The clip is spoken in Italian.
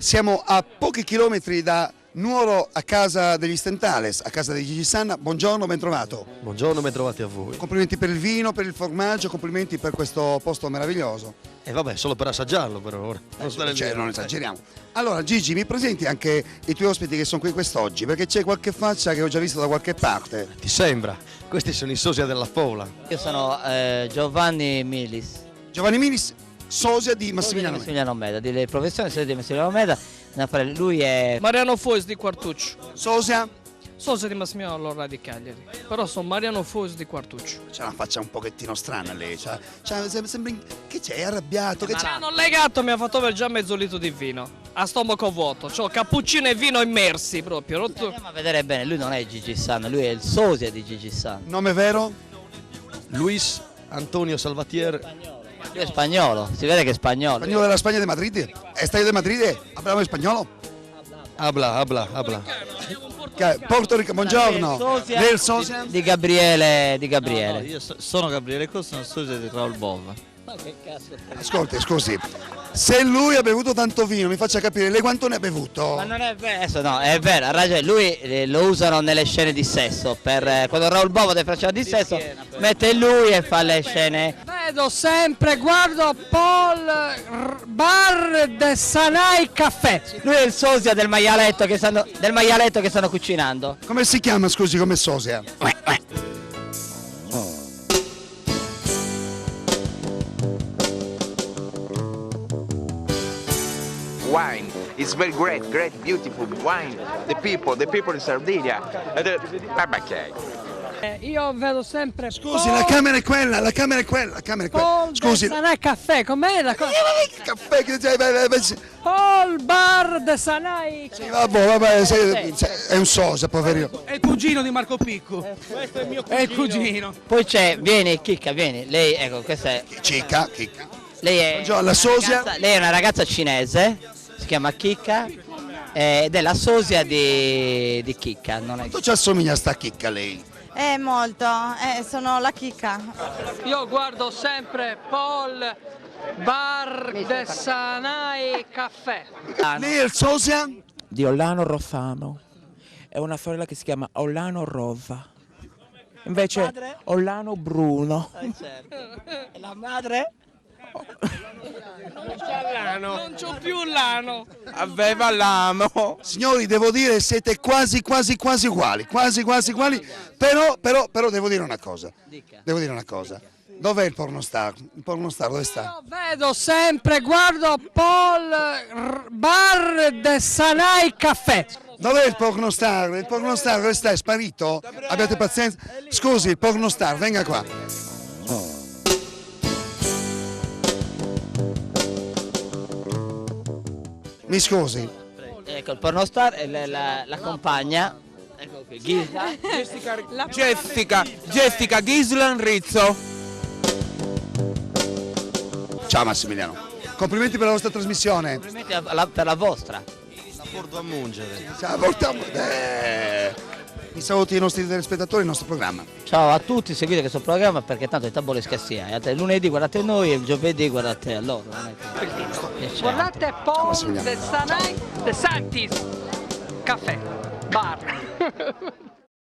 Siamo a pochi chilometri da Nuoro, a casa degli Stentales, a casa di Gigi Sanna. Buongiorno, ben trovato. Buongiorno, ben trovati a voi. Complimenti per il vino, per il formaggio, complimenti per questo posto meraviglioso. E vabbè, solo per assaggiarlo per ora. Non esageriamo. Allora Gigi, mi presenti anche i tuoi ospiti che sono qui quest'oggi, perché c'è qualche faccia che ho già visto da qualche parte. Ti sembra? Questi sono i sosia della Pola. Io sono Giovanni Milis. Giovanni Minis, sosia di Massimiliano. Massimiliano Meda, di professione sosia di Massimiliano Meda. Lui è Mariano Fois di Quartuccio. Sosia? Sosia di Massimiliano Allora di Cagliari. Però sono Mariano Fois di Quartuccio. C'ha una faccia un pochettino strana lei, sembra che c'è, è arrabbiato, che Mi c'è? hanno legato, mi ha fatto aver già mezzo litro di vino. A stomaco vuoto. C'ho cappuccino e vino immersi proprio. Andiamo a vedere bene, lui non è Gigi Sanna, lui è il sosia di Gigi Sanna. Nome vero? Luis Antonio Salvatier. Lui è spagnolo, si vede che è spagnolo. Spagnolo della Spagna de Madrid. Estadio de Madrid, hablamos español. Habla. Porto Rico, buongiorno. Del sosia? Di Gabriele. No, io sono Gabriele Costa, sono sosia di Raul Bova. Ma che cazzo? Ascolti, scusi. Se lui ha bevuto tanto vino, mi faccia capire, lei quanto ne ha bevuto? Ma non è vero, adesso no, è vero, ha ragione, lui lo usano nelle scene di sesso, per quando Raul Bova deve fare di sesso, mette lui e fa le scene. Vedo sempre, guardo Paul Bar de Sanai Caffè. Lui è il sosia del maialetto che stanno cucinando. Come si chiama, scusi, come sosia? Wine, it's very great, beautiful wine. The people in Sardinia. Io vedo sempre Scusi, la camera è quella, la camera è quella. Paul Scusi. de Sanai Caffè, com'è la cosa? Caffè, Paul Bar de Sanai. sì, vabbè, è un sosia, poverino. È il cugino di Marco Picco. Questo è il mio cugino. È il cugino. Poi c'è, vieni Chicca, vieni, lei, ecco, questa è... Chicca. Lei è, Buongiorno, la sosia? lei è una ragazza cinese, si chiama Chicca, ed è la sosia di Chicca. Non è... Quanto ci assomiglia sta chicca lei? Molto, sono la chicca. Io guardo sempre Paul Bar de Sanai Caffè. Lei è il sosia? Di Ollano Roffano. È una sorella che si chiama Ollano Rosa. Invece Ollano Bruno. E la madre? Non c'ho più l'ano. Aveva l'amo. Signori, devo dire, siete quasi uguali, però devo dire una cosa. Dov'è il pornostar? Il pornostar dove sta? Io vedo sempre, guardo Paul Bar de Sanai Caffè. Dov'è il pornostar? Il pornostar dove sta? È sparito? Abbiate pazienza. Scusi, il pornostar, venga qua. Mi scusi. Ecco, il pornostar è la compagna. Ecco qui, Gisla. Jessica Gislan Rizzo. Ciao Massimiliano. Complimenti per la vostra trasmissione. Complimenti per la vostra. La porto a mungere. Ciao, mi saluti i nostri telespettatori, il nostro programma. Ciao a tutti, seguite questo programma perché tanto è tabole scassia. Il lunedì guardate noi e il giovedì guardate loro. Guardate Paul de Sanai de Santis Caffè Bar.